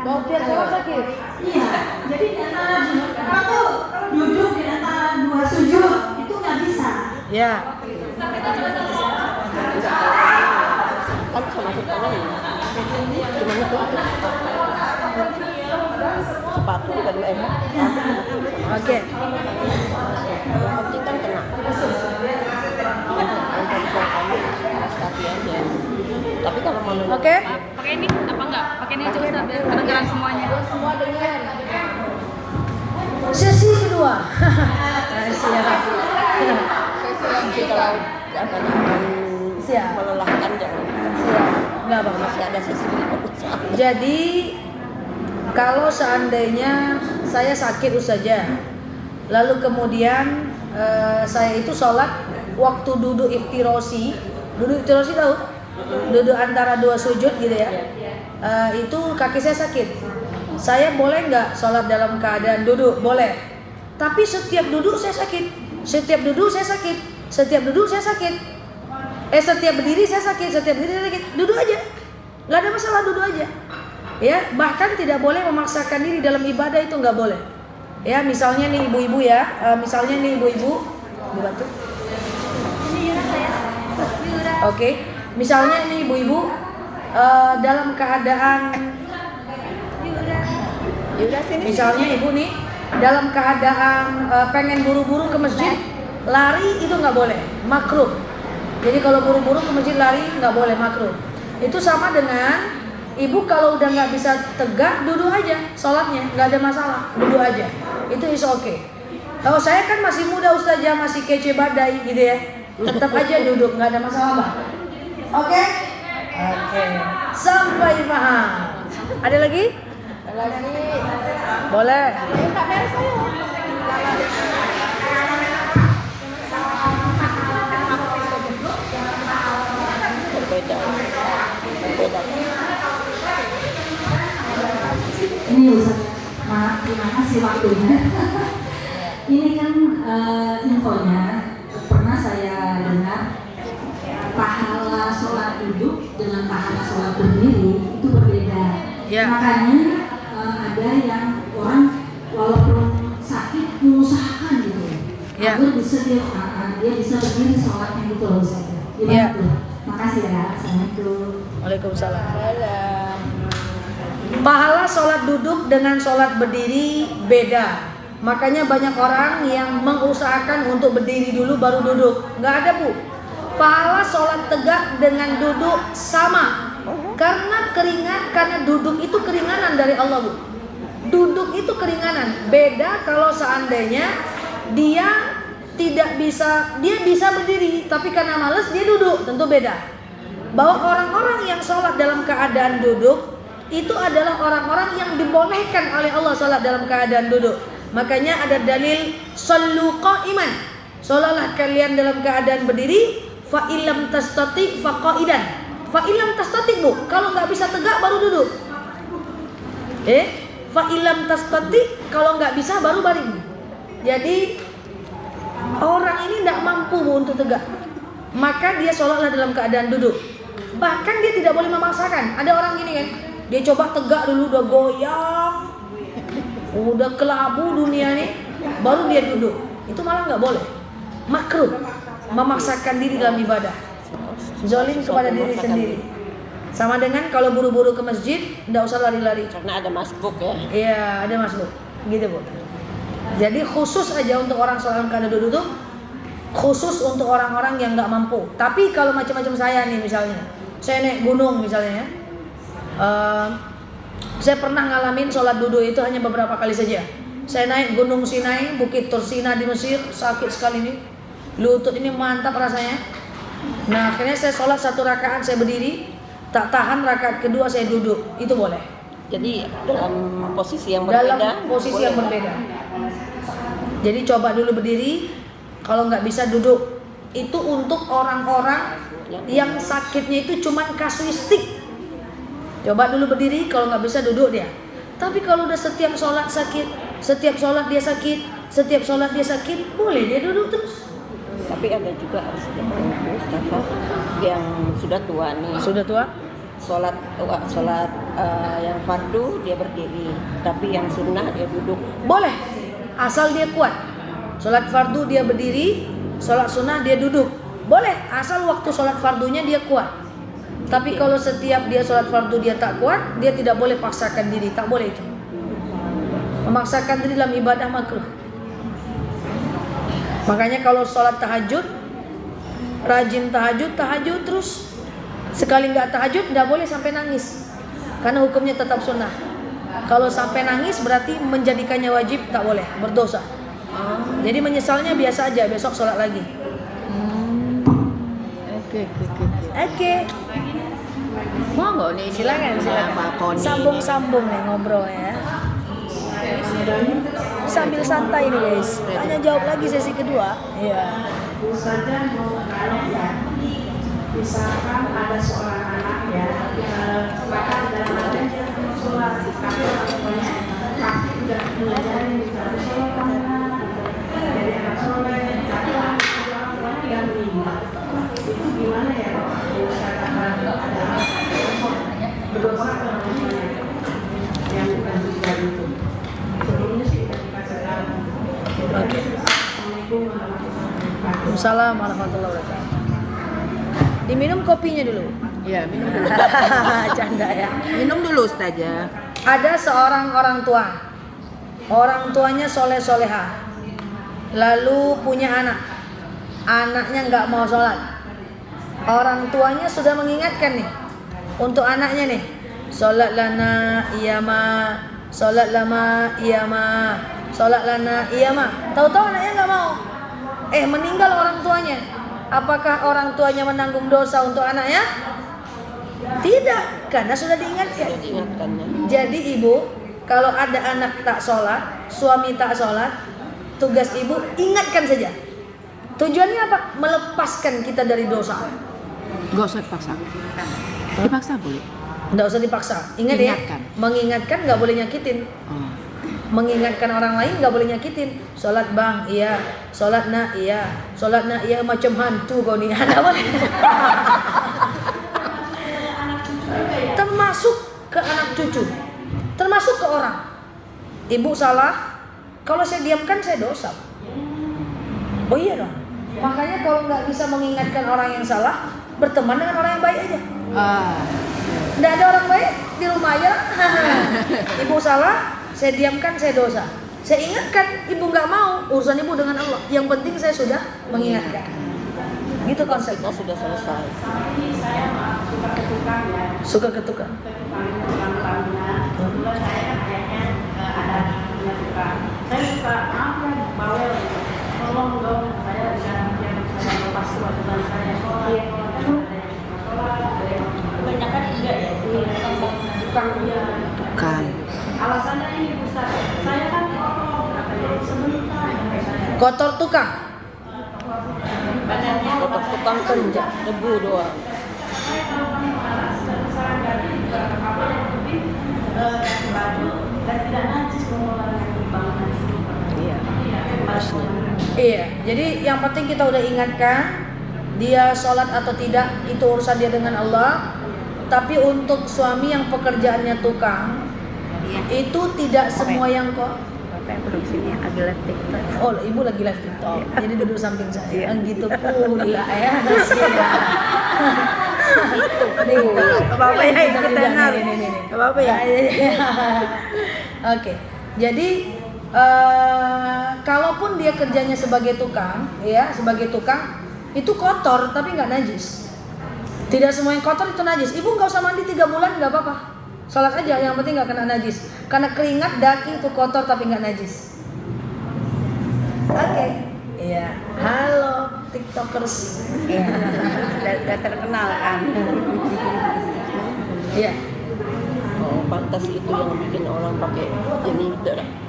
Mau biar sholat sakit? Iya, jadi di antara kalau duduk di antara dua sujud itu nggak bisa. Ya. Kan sama sepatu cuma itu sepatu dan Oke. yang penting kan kena kaki aja. Tapi kalau mau Oke. Pakai ini apa enggak? Pakai ini coba biar kedengaran semuanya. Semua dengar. Sesi kedua. Siap. sesi kalau katanya Siap. melelahkan jangan. Siap. Enggak Bang. Masih ada sesi berikutnya. Jadi kalau seandainya saya sakit Ustazah, lalu kemudian saya itu sholat waktu duduk iftirosi. Duduk iftirosi tahu? Duduk antara dua sujud gitu ya. Itu kaki saya sakit. Saya boleh nggak sholat dalam keadaan duduk? Boleh. Tapi setiap duduk saya sakit. Setiap duduk saya sakit. Setiap duduk saya sakit. Setiap berdiri saya sakit. Setiap berdiri saya sakit. Duduk aja. Nggak ada masalah, duduk aja. Ya, bahkan tidak boleh memaksakan diri dalam ibadah, itu nggak boleh. Ya, misalnya nih ibu-ibu ya, misalnya nih ibu-ibu, dibantu. Oke, misalnya nih ibu-ibu dalam keadaan, misalnya ibu nih dalam keadaan pengen buru-buru ke masjid, lari itu nggak boleh, makruh. Jadi kalau buru-buru ke masjid lari nggak boleh, makruh. Itu sama dengan ibu kalau udah nggak bisa tegak, duduk aja sholatnya, nggak ada masalah, duduk aja, itu is okay. Kalau saya kan masih muda Ustazah, masih kece badai gitu ya, tetap aja duduk, nggak ada masalah Bang. Oke? Oke, sampai paham. Ada lagi? Boleh. Berbeda. Ini Ustaz, maaf, terima kasih waktunya. Ini kan infonya pernah saya dengar pahala sholat duduk dengan pahala sholat berdiri itu berbeda. Ya. Makanya ada yang orang walaupun sakit mengusahakan gitu, Ya. agar bisa dia bisa berdiri sholatnya gitu loh Ustaz. Gimana Ya. tuh? Makasih ya. Assalamualaikum. Waalaikumsalam. Pahala sholat duduk dengan sholat berdiri beda. Makanya banyak orang yang mengusahakan untuk berdiri dulu baru duduk. Nggak ada Bu. Pahala sholat tegak dengan duduk sama. Karena duduk itu keringanan dari Allah Bu. Duduk itu keringanan. Beda kalau seandainya dia tidak bisa, dia bisa berdiri tapi karena malas dia duduk, tentu beda. Bahwa orang-orang yang sholat dalam keadaan duduk itu adalah orang-orang yang dibolehkan oleh Allah sholat dalam keadaan duduk. Makanya ada dalil shallu qa'iman, sholatlah kalian dalam keadaan berdiri. Fa illam tastati fa qa'idan. Fa illam tastati Bu, kalau nggak bisa tegak baru duduk. Fa illam tastati, kalau nggak bisa baru baring. Jadi orang ini tidak mampu Bu untuk tegak, maka dia sholatlah dalam keadaan duduk. Bahkan dia tidak boleh memaksakan. Ada orang gini kan, dia coba tegak dulu, udah goyang, udah kelabu dunia nih, baru dia duduk. Itu malah nggak boleh, makruh memaksakan diri dalam ibadah, zalim kepada diri sendiri. Sama dengan kalau buru-buru ke masjid, nggak usah lari-lari. Karena ada masbuk ya. Iya, ada masbuk, gitu Bu. Jadi khusus aja untuk orang sholat keadaan duduk tuh, khusus untuk orang-orang yang nggak mampu. Tapi kalau macam-macam saya nih misalnya, saya naik gunung misalnya ya. Saya pernah ngalamin sholat duduk itu hanya beberapa kali saja. Saya naik gunung Sinai, Bukit Tursina di Mesir, sakit sekali nih, lutut ini mantap rasanya. Nah akhirnya saya sholat 1 rakaat saya berdiri, tak tahan rakaat kedua saya duduk, itu boleh. Jadi dalam posisi yang berbeda. Dalam posisi yang berbeda. Jadi coba dulu berdiri, kalau nggak bisa duduk. Itu untuk orang-orang yang sakitnya itu cuman kasuistik. Coba dulu berdiri, kalau nggak bisa duduk dia. Tapi kalau udah setiap sholat sakit, setiap sholat dia sakit, setiap sholat dia sakit, boleh dia duduk terus. Tapi ada juga Mustafa yang sudah tua nih. Sudah tua? Sholat yang fardu dia berdiri, tapi yang sunnah dia duduk. Boleh, asal dia kuat. Sholat fardu dia berdiri, sholat sunnah dia duduk. Boleh, asal waktu sholat fardunya dia kuat. Tapi kalau setiap dia sholat fardu dia tak kuat, dia tidak boleh paksakan diri, tak boleh itu. Memaksakan diri dalam ibadah makruh. Makanya kalau sholat tahajud, rajin tahajud terus. Sekali nggak tahajud, nggak boleh sampai nangis. Karena hukumnya tetap sunnah. Kalau sampai nangis berarti menjadikannya wajib, tak boleh, berdosa. Jadi menyesalnya biasa aja, besok sholat lagi. Oke. Monggo nih, Silakan. Sambung nih ngobrol ya. Sambil santai nih guys. Tanya jawab lagi sesi kedua. Iya. Ustazah mau bertanya ya, misalkan ada seorang anak ya, bahkan dalam adanya dia belum sholat, tapi orang tuanya pasti udah mengajarin misalnya sholat kamu jadi anak sholat, tapi orang tuanya yang meninggal. Itu gimana ya? Misalkan ada berdosa namanya yang bukan meninggal itu. Sebelumnya sih kita dikasih tahu. Oke. Assalamualaikum warahmatullahi wabarakatuh. Waalaikumsalam warahmatullahi wabarakatuh. Diminum kopinya dulu. Ya, minum dulu. Canda ya. Minum dulu Ustazah. Ada seorang orang tua. Orang tuanya soleh-soleha. Lalu punya anak. Anaknya nggak mau sholat. Orang tuanya sudah mengingatkan nih untuk anaknya nih. Sholat lana iyama, sholat lama iyama, sholat lana iyama. Tahu-tahu anaknya nggak mau. Meninggal orang tuanya. Apakah orang tuanya menanggung dosa untuk anaknya? Tidak, karena sudah diingatkan. Jadi ibu, kalau ada anak tak sholat, suami tak sholat, tugas ibu ingatkan saja. Tujuannya apa? Melepaskan kita dari dosa. Gak usah dipaksa. Dipaksa boleh. Nggak usah dipaksa. Ingat Ingatkan. ya, mengingatkan nggak boleh nyakitin. Mengingatkan orang lain nggak boleh nyakitin. Sholat bang, iya. Sholat nak, iya. Sholat nak, iya macam hantu kau nih. Nggak boleh. Termasuk ke anak cucu, termasuk ke orang. Ibu salah, kalau saya diamkan saya dosa. Oh iya dong. Makanya kalau nggak bisa mengingatkan orang yang salah, berteman dengan orang yang baik aja. Nggak ada orang baik di rumah aja. Ibu salah, saya diamkan saya dosa. Saya ingatkan, ibu nggak mau, urusan ibu dengan Allah. Yang penting saya sudah mengingatkan. Gitu konsepnya. Sudah selesai. Suka ketukar. Saya suka apa bawel, tolong dong saya jangan saya lepas kewajiban saya sholat. Kebanyakan enggak ya, bukan dia. Bukan. Alasannya ini Ustaz, saya kan sebentar Kotor tukang. Kotak tukang kerja, debu doang. baju dan tidak najis mengeluarkan timbangan itu. Iya. Harusnya. Iya, jadi yang penting kita udah ingatkan dia sholat atau tidak itu urusan dia dengan Allah. Tapi untuk suami yang pekerjaannya tukang, itu tidak semua yang kok. Bapak yang produksinya lagi live TikTok. Oh, ibu lagi live TikTok, jadi duduk samping saya. Gitu pula ya. Bapak yang ikutan nih. Bapak ya. Oke, jadi kalaupun dia kerjanya sebagai tukang, ya sebagai tukang itu kotor tapi nggak najis. Tidak semua yang kotor itu najis. Ibu nggak usah mandi 3 bulan nggak apa-apa. Sholat aja, yang penting nggak kena najis. Karena keringat daki itu kotor tapi nggak najis. Oke, iya. Halo TikTokers. Udah terkenal kan. Iya. Oh, pantas itu yang bikin orang pakai ini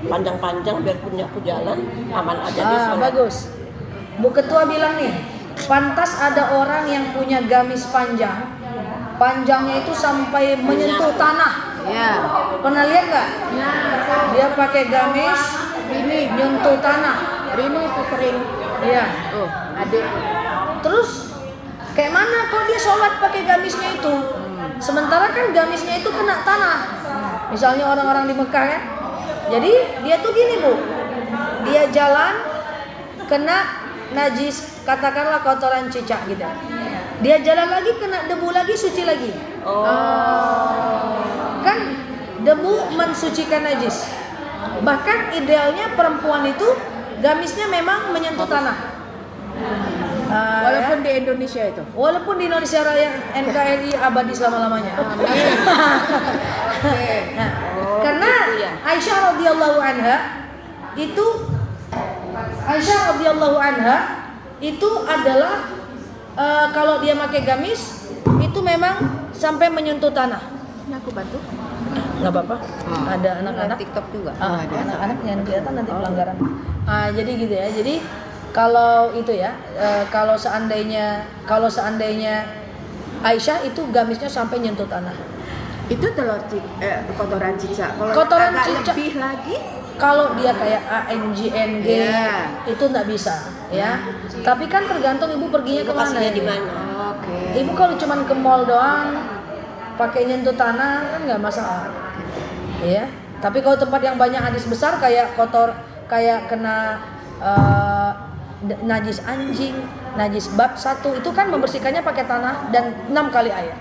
panjang-panjang biar punya jalan aman aja dia sholat. Bagus. Bu Ketua bilang nih, pantas ada orang yang punya gamis panjang. Panjangnya itu sampai menyentuh tanah. Iya. Pernah lihat nggak? Dia pakai gamis, ini nyentuh tanah. Rini itu kering. Iya. Oh, adik. Terus kayak mana kok dia sholat pakai gamisnya itu? Sementara kan gamisnya itu kena tanah. Misalnya orang-orang di Mekah kan. Jadi dia tuh gini Bu, dia jalan kena najis, katakanlah kotoran cicak gitu. Dia jalan lagi kena debu lagi, suci lagi. Kan debu mensucikan najis. Bahkan idealnya perempuan itu gamisnya memang menyentuh tanah. Walaupun di Indonesia itu. Walaupun di Indonesia Raya NKRI abadi selama-lamanya. Nah, karena Aisyah radhiyallahu anha itu adalah kalau dia pakai gamis itu memang sampai menyentuh tanah. Ini aku bantu. Nggak apa-apa. Ada anak-anak. TikTok juga. Anak-anak yang kelihatan nanti pelanggaran. Jadi gitu ya. Jadi kalau itu ya, kalau seandainya Aisyah itu gamisnya sampai nyentuh tanah. Itu kotoran cicak. Kalau Kotoran agak cicak. lebih lagi, Kalau dia kayak ANGNG itu nggak bisa ya. Tapi kan tergantung ibu perginya kemana. Lokasinya di ini. mana? oke. Ibu kalau cuman ke mall doang pakai nyentuh tanah kan nggak masalah. Ya. Tapi kalau tempat yang banyak hadis besar kayak kotor, kayak kena najis anjing, najis bab 1 itu kan membersihkannya pakai tanah dan 6 kali air.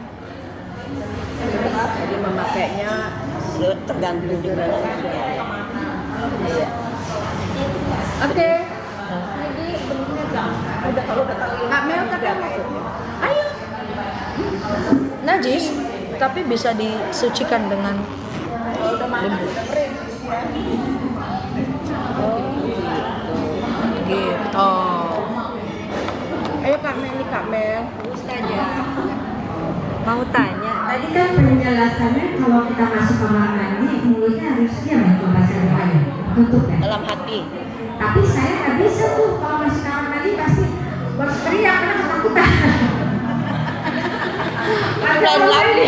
Jadi memakainya Tergantung di mana. Iya. oke. Kak Mel kata ayo. Najis tapi bisa disucikan dengan debu. Gitu. Ayo Kak Mel, Kak Mel. Mau tanya, tadi kan penjelasannya kalau kita masuk kamar mandi mulutnya harus diam ya kalau masih ada air, tutup ya. Dalam hati. Tapi saya nggak bisa tuh kalau masuk kamar mandi pasti berteriak karena ketakutan. Lain lagi.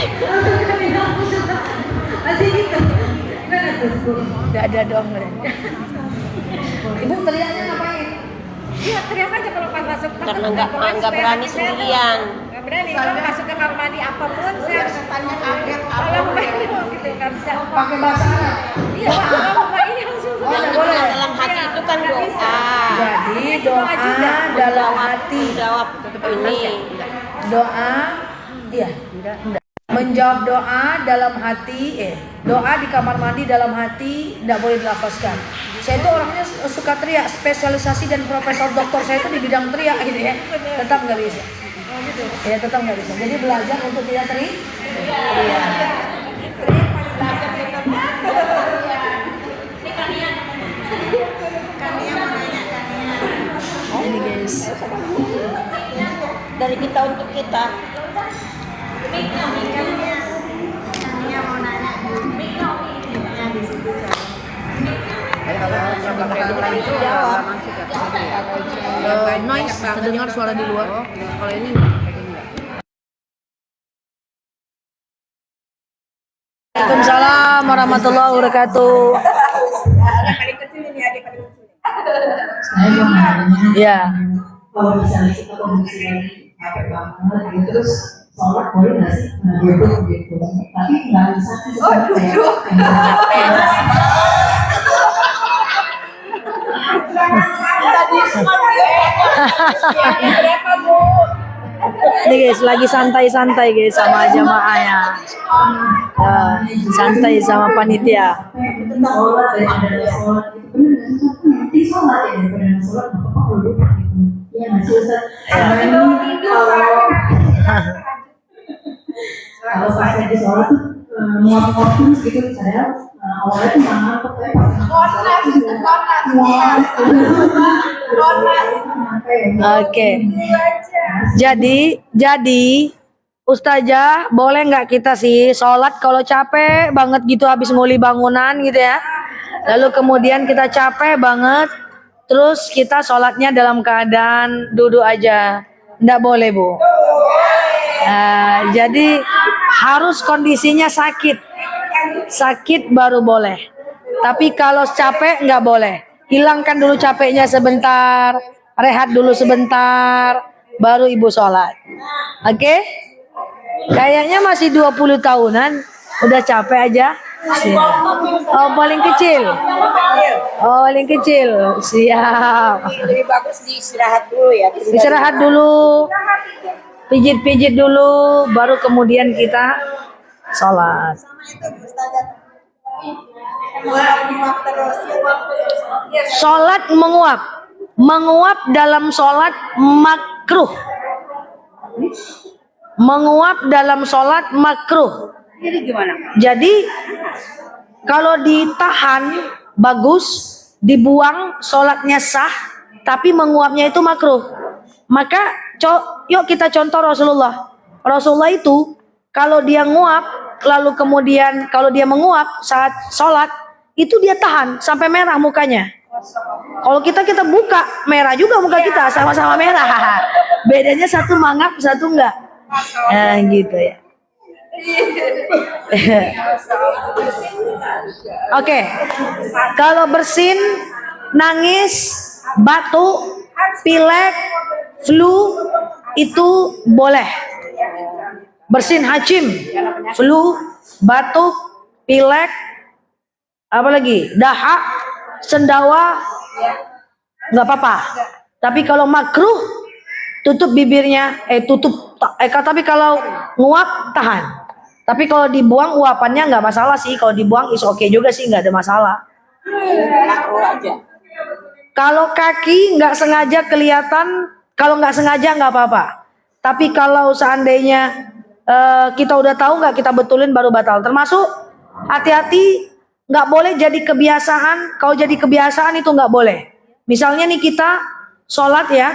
Masih gitu. Gimana tuh Bu? Nggak ada dong. Ibu teriaknya ngapain? Iya, teriak aja kalau pas masuk. Karena nggak berani sendirian. Nggak berani, kalau masuk ke kamar mandi apapun saya harus tanya kaget tolong gitu, nggak bisa. Pakai bahasa Arab. Iya, kalau nggak ini langsung Doa dalam hati itu kan doa. Jadi doa dalam hati. Jawab ini. Doa, iya. Menjawab doa dalam hati, doa di kamar mandi dalam hati tidak boleh dilafazkan. Saya itu orangnya suka teriak, spesialisasi dan profesor doktor saya itu di bidang teriak gitu ya. Tetap nggak bisa. Ya tetap nggak bisa. Jadi belajar untuk tidak teriak. Iya. Ini guys. Dari kita untuk kita. Noise, terdengar suara di luar. Kalau ini Waalaikumsalam warahmatullahi wabarakatuh. Saya memahaminya. Ya. Kalau misalnya kita kondisi lagi capek banget gitu terus sholat boleh nggak sih duduk gitu tapi nggak bisa duduk Ini guys lagi santai-santai guys sama jamaahnya. Santai sama panitia. sholat daripada sholat itu nanti sholat ya daripada sholat nggak apa-apa kalau duduk gitu ya masih Ustaz karena ini kalau pas lagi sholat tuh nguap-nguap terus gitu saya awalnya tuh nggak ngantuk tapi pas Oke. Jadi Ustazah, boleh nggak kita sih sholat kalau capek banget gitu habis nguli bangunan gitu ya. Lalu kemudian kita capek banget, terus kita sholatnya dalam keadaan duduk aja. Nggak boleh Bu. Jadi harus kondisinya sakit. Sakit baru boleh. Tapi kalau capek nggak boleh. Hilangkan dulu capeknya sebentar, rehat dulu sebentar, baru ibu sholat. Oke? Kayaknya masih 20 tahunan. Udah capek aja. Siap. Oh, paling kecil. Oh, paling kecil. Siap. Lebih bagus diistirahat dulu ya. Istirahat dulu. Pijit-pijit dulu, baru kemudian kita sholat. Sholat menguap. Menguap dalam sholat makruh. Menguap dalam sholat makruh. Jadi gimana? Jadi kalau ditahan bagus, dibuang sholatnya sah, tapi menguapnya itu makruh. Maka yuk kita contoh Rasulullah. Rasulullah itu kalau dia nguap, lalu kemudian kalau dia menguap saat sholat, itu dia tahan sampai merah mukanya. Kalau kita buka, merah juga muka kita, sama-sama merah. Bedanya satu mangap, satu enggak. Nah gitu ya. Oke. Kalau bersin, nangis, batuk, pilek, flu itu boleh. Bersin hacim, flu, batuk, pilek, apa lagi? Dahak, sendawa, nggak apa-apa. Tapi kalau makruh, tutup bibirnya, tapi kalau nguap tahan. Tapi kalau dibuang uapannya nggak masalah sih. Kalau dibuang is oke juga sih, nggak ada masalah. Kalau kaki nggak sengaja kelihatan, kalau nggak sengaja nggak apa-apa. Tapi kalau seandainya kita udah tahu nggak, kita betulin baru batal. Termasuk hati-hati, nggak boleh jadi kebiasaan. Kalau jadi kebiasaan itu nggak boleh. Misalnya nih kita sholat ya,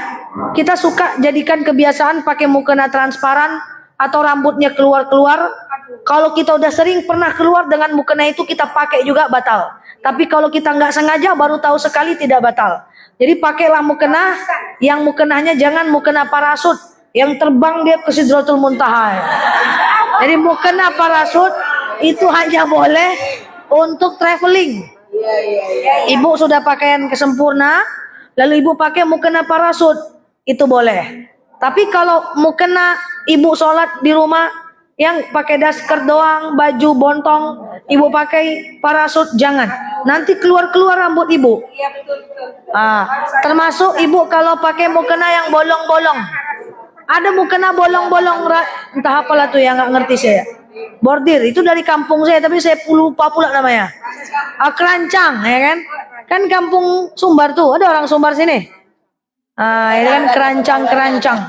kita suka jadikan kebiasaan pakai mukena transparan atau rambutnya keluar-keluar. Kalau kita udah sering pernah keluar dengan mukena itu, kita pakai juga batal. Tapi kalau kita nggak sengaja baru tahu sekali, tidak batal. Jadi pakailah mukena, yang mukenanya jangan mukena parasut yang terbang dia ke Sidratul Muntaha. Jadi mukena parasut itu hanya boleh untuk traveling. Ibu sudah pakaian kesempurna, lalu ibu pakai mukena parasut, itu boleh. Tapi kalau mukena ibu sholat di rumah yang pakai daster doang, baju bontong, ibu pakai parasut, jangan. Nanti keluar-keluar rambut ibu. Termasuk ibu kalau pakai mukena yang bolong-bolong. Ada mukena bolong-bolong, entah apalah tuh yang nggak ngerti saya. Bordir itu dari kampung saya, tapi saya lupa pula namanya. Kerancang, ya kan? Kan kampung Sumbar tuh, ada orang Sumbar sini. Ini kan kerancang.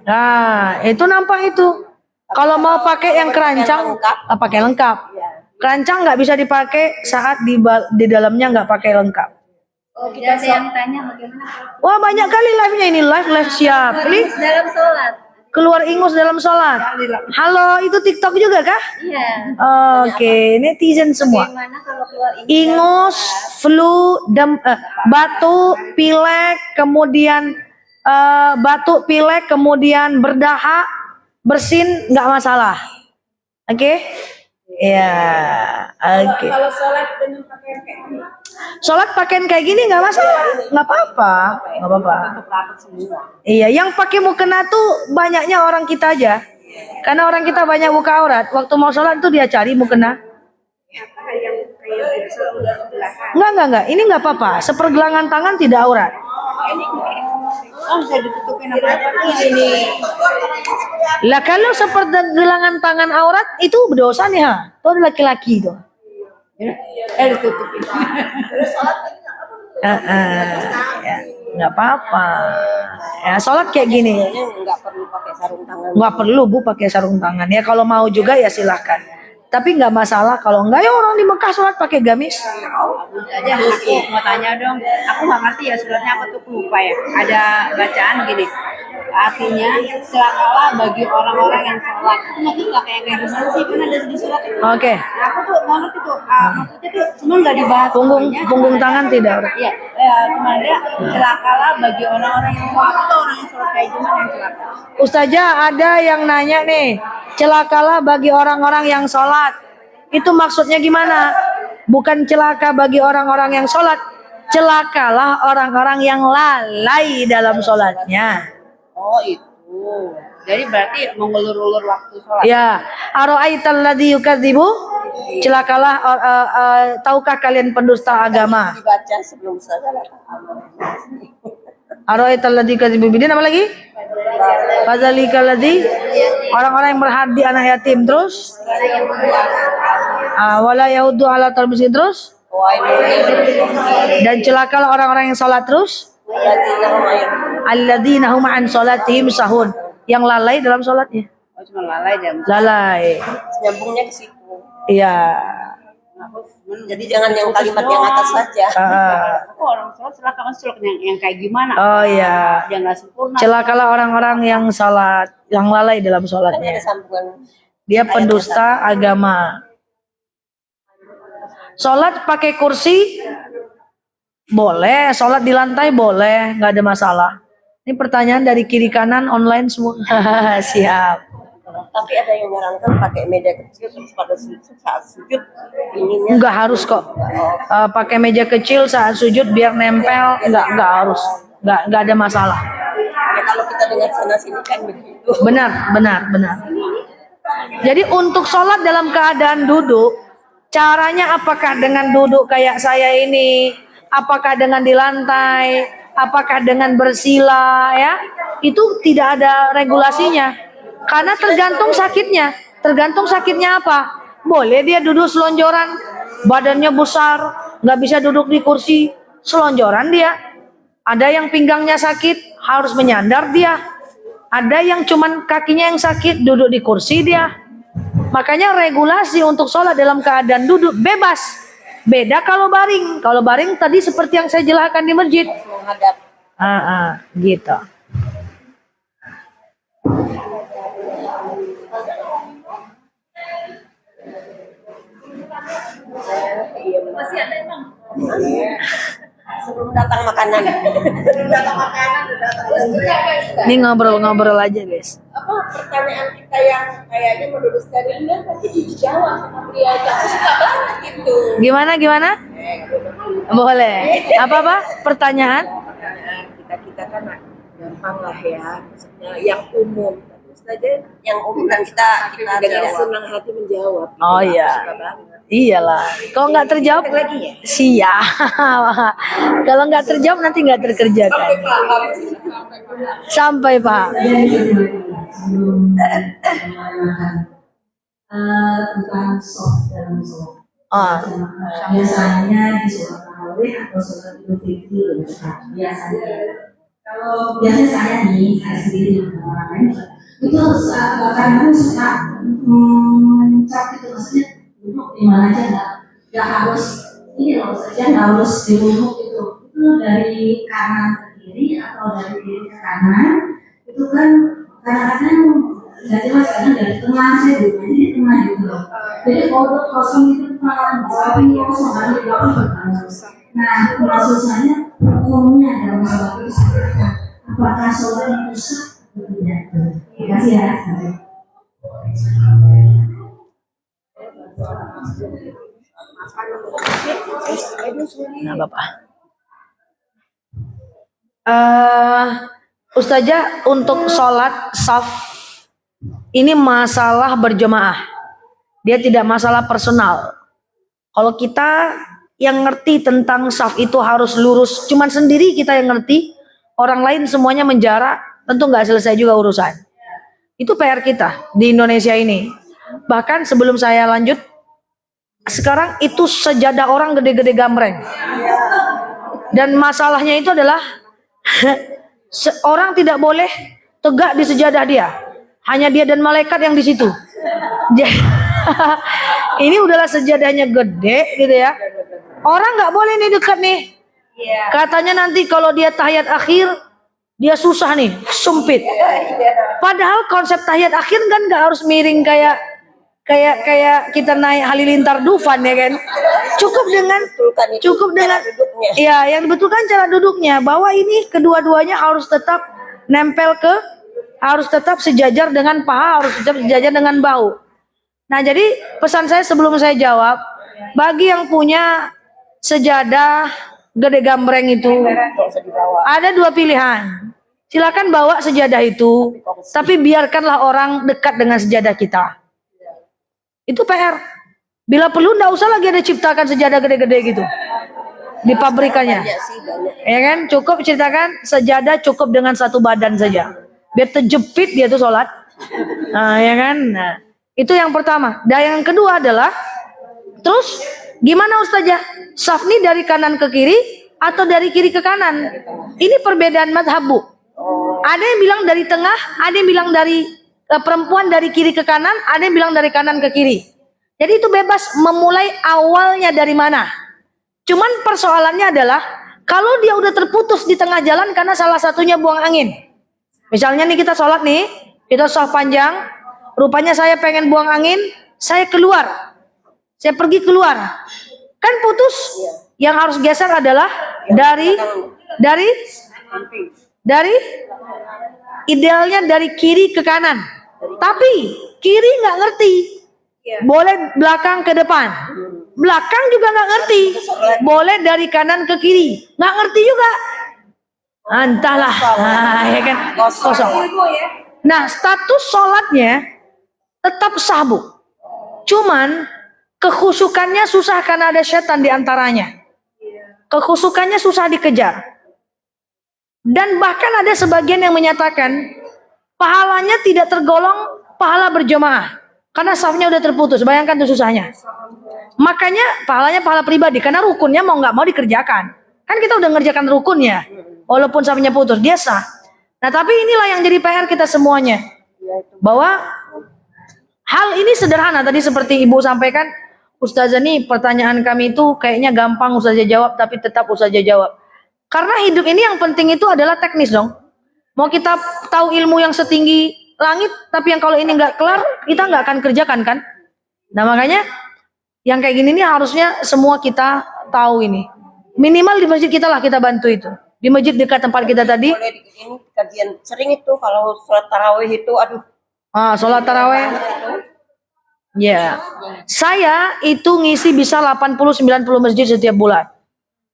Nah, itu nampak itu. Kalau mau pakai yang kerancang, pakai lengkap. Kerancang nggak bisa dipakai saat di dalamnya nggak pakai lengkap. Oh, kita ada yang tanya bagaimana? Wah, banyak kali live-nya ini, live siap. Dalam sholat. Keluar ingus dalam sholat. Halo, itu TikTok juga kah? Iya. Oke, netizen semua. Bagaimana kalau keluar Ingus, flu, batuk, pilek, kemudian batuk, pilek, kemudian berdahak, bersin, nggak masalah. Oke? Ya, oke. Kalau sholat dengan pakaian kayak gini, Sholat pakaian kayak gini nggak masalah, nggak apa-apa. Iya, yang pakai mukena tuh banyaknya orang kita aja. Karena orang kita banyak buka aurat. Waktu mau sholat tuh dia cari mukena. Enggak. Ini nggak apa-apa. Sepergelangan tangan tidak aurat. saya ditutupin apa ini? Lah kalau sepergelangan tangan aurat itu berdosa nih ha. Itu ada laki-laki tuh. Ditutupin. Ya, nggak apa-apa. Ya, sholat kayak gini. Nggak perlu pakai sarung tangan. Nggak perlu bu pakai sarung tangan. Ya kalau mau juga ya silahkan. Tapi nggak masalah kalau enggak ya orang di Mekah sholat pakai gamis. Aja aku mau tanya dong, aku nggak ngerti ya suratnya, aku tuh lupa ya. Ada bacaan gini, artinya celakalah bagi orang-orang yang sholat. Itu nggak kayak gimana sih, kan ada di surat itu. Oke. Nah, aku tuh nggak ngerti tuh, maksudnya tuh cuma nggak dibahas. Punggung tangan tidak. Iya, cuma ada celakalah bagi orang-orang yang sholat. Itu orang yang sholat kayak gimana yang celaka? Ustazah ada yang nanya nih, celakalah bagi orang-orang yang sholat. Itu maksudnya gimana? Bukan celaka bagi orang-orang yang sholat, celakalah orang-orang yang lalai dalam sholatnya. Oh itu. Jadi berarti mengulur-ulur waktu sholat. Ya, ara'aital ladzi yukadzibu? Celakalah tahukah kalian pendusta agama? Dibaca sebelum salat. Ara'aital ladzi yukadzibu bidin, apa lagi? Fadzalikal ladzi, orang-orang yang berhadi anak yatim, terus wala yahudu ala tal miskin, terus dan celakalah orang-orang yang salat terus alladzina hum an salatihim sahun, yang lalai dalam salatnya. Oh, cuma lalai dan Lalai. Nyambungnya ke situ. Iya. Jadi jangan yang kalimat yang atas saja. aku orang sholat celaka masuk yang kayak gimana? Oh iya. Yang nggak sempurna. Celakalah orang-orang yang salat, yang lalai dalam Kan ada salatnya. sambungan. Dia pendusta agama. Salat pakai kursi boleh, salat di lantai boleh, nggak ada masalah. Ini pertanyaan dari kiri kanan online semua. Siap. Tapi ada yang menyarankan pakai meja kecil terus pada saat sujud ininya. Nggak harus kok. Pakai meja kecil saat sujud biar nempel, nggak harus. Nggak ada masalah. Ya kalau kita dengar sana sini kan begitu. Benar. Jadi untuk sholat dalam keadaan duduk, caranya apakah dengan duduk kayak saya ini, apakah dengan di lantai, apakah dengan bersila, ya? Itu tidak ada regulasinya. Karena tergantung sakitnya. Tergantung sakitnya apa? Boleh dia duduk selonjoran, badannya besar, nggak bisa duduk di kursi, selonjoran dia. Ada yang pinggangnya sakit, harus menyandar dia. Ada yang cuman kakinya yang sakit, duduk di kursi dia. Makanya regulasi untuk sholat dalam keadaan duduk bebas. Beda kalau baring. Kalau baring tadi seperti yang saya jelaskan di masjid. Menghadap. Gitu. Masih ada emang. Sebelum datang makanan. Ini ngobrol-ngobrol aja guys. Apa pertanyaan kita yang kayaknya menurut steril tapi dijawab sama pria aku suka banget gitu. Gimana? Boleh. Apa? Pertanyaan? Kita kan gampang lah ya, maksudnya yang umum. Terus aja Yang umum dan kita dengan jawab. senang hati menjawab. Gitu. Oh Aku iya. suka banget. Iyalah. Kalau nggak terjawab lagi ya? siap. Kalau nggak terjawab nanti nggak terkerjakan. Sampai Pak. Sebelum menanyakan tentang soft dalam sholat. Biasanya di sholat tarawih atau sholat idul fitri biasanya. Kalau biasanya saya sendiri dengan orang lain itu kadang-kadang suka mencap itu, maksudnya duduk di mana aja nggak harus ini loh saja, nggak harus duduk itu dari kanan ke kiri atau dari kiri ke kanan itu kan kadang-kadang nggak jelas, kadang dari tengah saya duduk aja di tengah gitu loh. Jadi kalau kosong itu samping kosong ada di belakang. Nah maksud saya hukumnya dalam sholat itu seperti apa? Apakah sholatnya rusak atau tidak? Terima kasih ya. Nah, Bapak. Ustazah, untuk sholat saf ini masalah berjemaah. Dia tidak masalah personal. Kalau kita yang ngerti tentang saf itu harus lurus, cuman sendiri kita yang ngerti, orang lain semuanya menjarak, tentu nggak selesai juga urusan. Itu PR kita di Indonesia ini. Bahkan sebelum saya lanjut, sekarang itu sejadah orang gede-gede gambreng. Dan masalahnya itu adalah orang tidak boleh tegak di sejadah dia. Hanya dia dan malaikat yang di situ. Ini udahlah sejadahnya gede gitu ya. Orang nggak boleh nih dekat nih. Katanya nanti kalau dia tahiyat akhir, dia susah nih, sempit. Padahal konsep tahiyat akhir kan nggak harus miring kayak kita naik halilintar Dufan ya kan. Cukup dengan ya yang dibetulkan cara duduknya, bahwa ini kedua-duanya harus tetap nempel harus tetap sejajar dengan paha, harus tetap sejajar dengan bahu. Nah, jadi pesan saya sebelum saya jawab, bagi yang punya sejadah gede gambreng itu ada dua pilihan. Silakan bawa sejadah itu, tapi biarkanlah orang dekat dengan sejadah kita. Itu PR. Bila perlu nggak usah lagi ada ciptakan sejadah gede-gede gitu di pabrikannya. Banyak sih, banyak. Ya kan, cukup ceritakan sejadah cukup dengan satu badan saja. Biar terjepit dia tuh sholat. Nah, ya kan. Nah, itu yang pertama. Dan yang kedua adalah, terus gimana Ustazah? Saf ini dari kanan ke kiri atau dari kiri ke kanan? Ini perbedaan mazhab, Bu. Ada yang bilang dari tengah, ada yang bilang dari perempuan dari kiri ke kanan, ada yang bilang dari kanan ke kiri. Jadi itu bebas memulai awalnya dari mana. Cuman persoalannya adalah kalau dia udah terputus di tengah jalan karena salah satunya buang angin. Misalnya nih kita sholat nih, kita saf panjang, rupanya saya pengen buang angin, saya keluar. Saya pergi keluar. Kan putus. Yang harus geser adalah dari idealnya dari kiri ke kanan. Tapi kiri nggak ngerti. Boleh belakang ke depan. Belakang juga nggak ngerti. Boleh dari kanan ke kiri. Nggak ngerti juga. Entahlah. Nah, ya kan? Kosong. Nah, status sholatnya tetap sah, Bu. Cuman kekhusukannya susah karena ada setan di antaranya. Kekhusukannya susah dikejar. Dan bahkan ada sebagian yang menyatakan pahalanya tidak tergolong pahala berjamaah. Karena safnya udah terputus. Bayangkan tuh susahnya. Makanya pahalanya pahala pribadi. Karena rukunnya mau nggak mau dikerjakan. Kan kita udah ngerjakan rukunnya. Walaupun safnya putus. Dia sah. Nah tapi inilah yang jadi PR kita semuanya. Bahwa hal ini sederhana. Tadi seperti Ibu sampaikan. Ustazah nih pertanyaan kami itu kayaknya gampang Ustazah jawab. Tapi tetap Ustazah jawab. Karena hidup ini yang penting itu adalah teknis dong. Mau kita tahu ilmu yang setinggi langit, tapi yang kalau ini nggak kelar, kita nggak akan kerjakan kan? Nah makanya yang kayak gini nih harusnya semua kita tahu ini. Minimal di masjid kita lah kita bantu itu. Di masjid dekat tempat kita tadi. Boleh ini kajian sering itu kalau sholat tarawih itu, aduh. Sholat tarawih. Ya, saya itu ngisi bisa 80-90 masjid setiap bulan.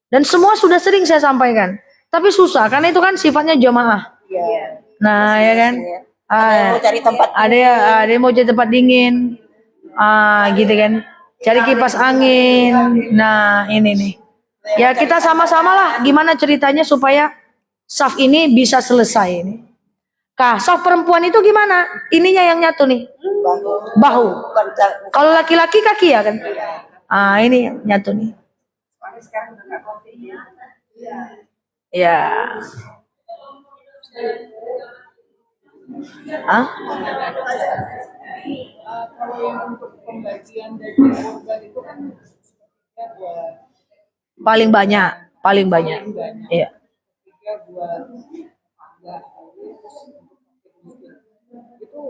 Dan semua sudah sering saya sampaikan. Tapi susah karena itu kan sifatnya jamaah. Iya. Nah ya kan. Mau cari tempat Ada yang mau cari tempat dingin. Gitu kan. Cari kipas angin. Nah, ini nih. Ya kita sama-sama lah gimana ceritanya supaya saf ini bisa selesai ini. Saf perempuan itu gimana? Ininya yang nyatu nih. Bahu. Kalau laki-laki kaki ya kan? Ini nyatu nih. Ya. Kalau yang untuk pembagian daging kurban itu kan Paling banyak. Iya. Itu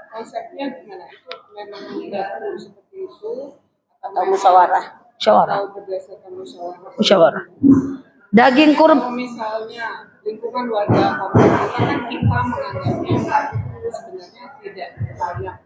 konsepnya gimana? Itu memang dapur seperti itu atau musyawarah. atau berdasarkan Musyawarah. Daging kurban. Kalau misalnya lingkungan warga kompleks kan kita menganggapnya itu sebenarnya tidak layak,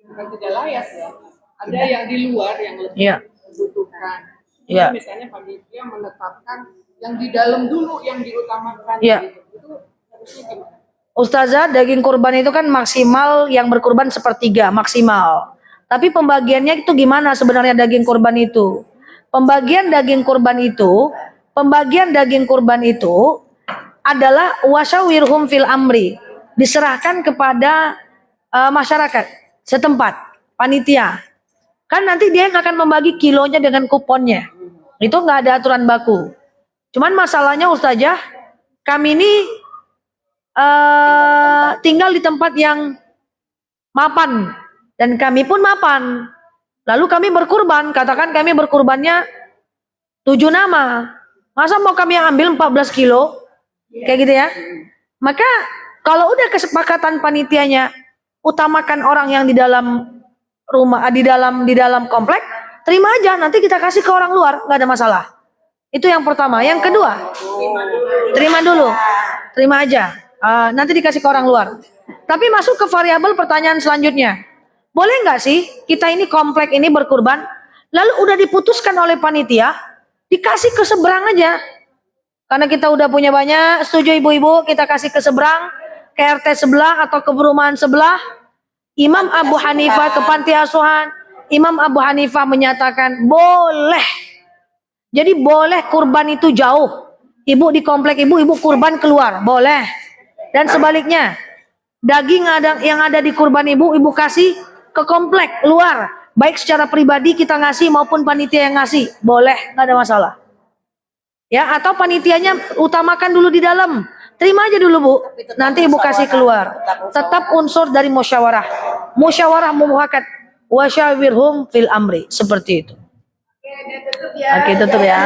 bukan tidak layak ya. Ada yang di luar yang lebih membutuhkan. Iya. Misalnya panitia menetapkan yang di dalam dulu yang diutamakan. Iya. Itu harusnya gimana? Ustazah, daging kurban itu kan maksimal yang berkurban 1/3 maksimal. Tapi pembagiannya itu gimana sebenarnya daging kurban itu? Pembagian daging kurban itu adalah wasyawirhum fil amri, diserahkan kepada masyarakat setempat, panitia. Kan nanti dia yang akan membagi kilonya dengan kuponnya. Itu nggak ada aturan baku. Cuman masalahnya Ustazah, kami ini tinggal di tempat yang mapan dan kami pun mapan. Lalu kami berkurban, katakan kami berkurbannya 7 nama. Masa mau kami yang ambil 14 kilo? Kayak gitu ya. Maka kalau udah kesepakatan panitianya utamakan orang yang di dalam rumah, di dalam komplek, terima aja, nanti kita kasih ke orang luar, nggak ada masalah. Itu yang pertama. Yang kedua, terima dulu, terima aja. Nanti dikasih ke orang luar. Tapi masuk ke variabel pertanyaan selanjutnya. Boleh nggak sih kita ini komplek ini berkurban, lalu udah diputuskan oleh panitia, dikasih ke seberang aja. Karena kita udah punya banyak, setuju ibu-ibu kita kasih ke seberang, ke RT sebelah atau ke perumahan sebelah. Imam Abu Hanifah ke panti asuhan. Imam Abu Hanifah menyatakan boleh. Jadi boleh kurban itu jauh. Ibu di komplek ibu kurban keluar, boleh. Dan sebaliknya, daging yang ada di kurban ibu kasih ke komplek luar. Baik secara pribadi kita ngasih maupun panitia yang ngasih, boleh, nggak ada masalah. Ya, atau panitianya utamakan dulu di dalam. Terima aja dulu Bu, nanti ibu kasih keluar. Tetap unsur dari musyawarah. Musyawarah mufakat wa syawirhum fil amri, seperti itu. Oke, tutup ya.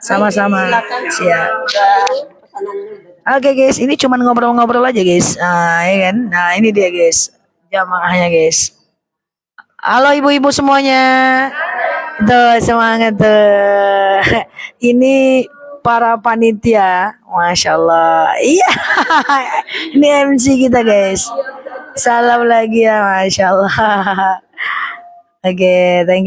Sama-sama. Siap. Oke guys, ini cuma ngobrol-ngobrol aja guys. Ya kan? Nah, ini dia guys. Jamaahnya guys. Halo ibu-ibu semuanya. Tuh, semangat tuh. Ini para panitia, Masya Allah. Iya, ini MC kita guys. Salam lagi ya, Masya Allah. Oke, thank you.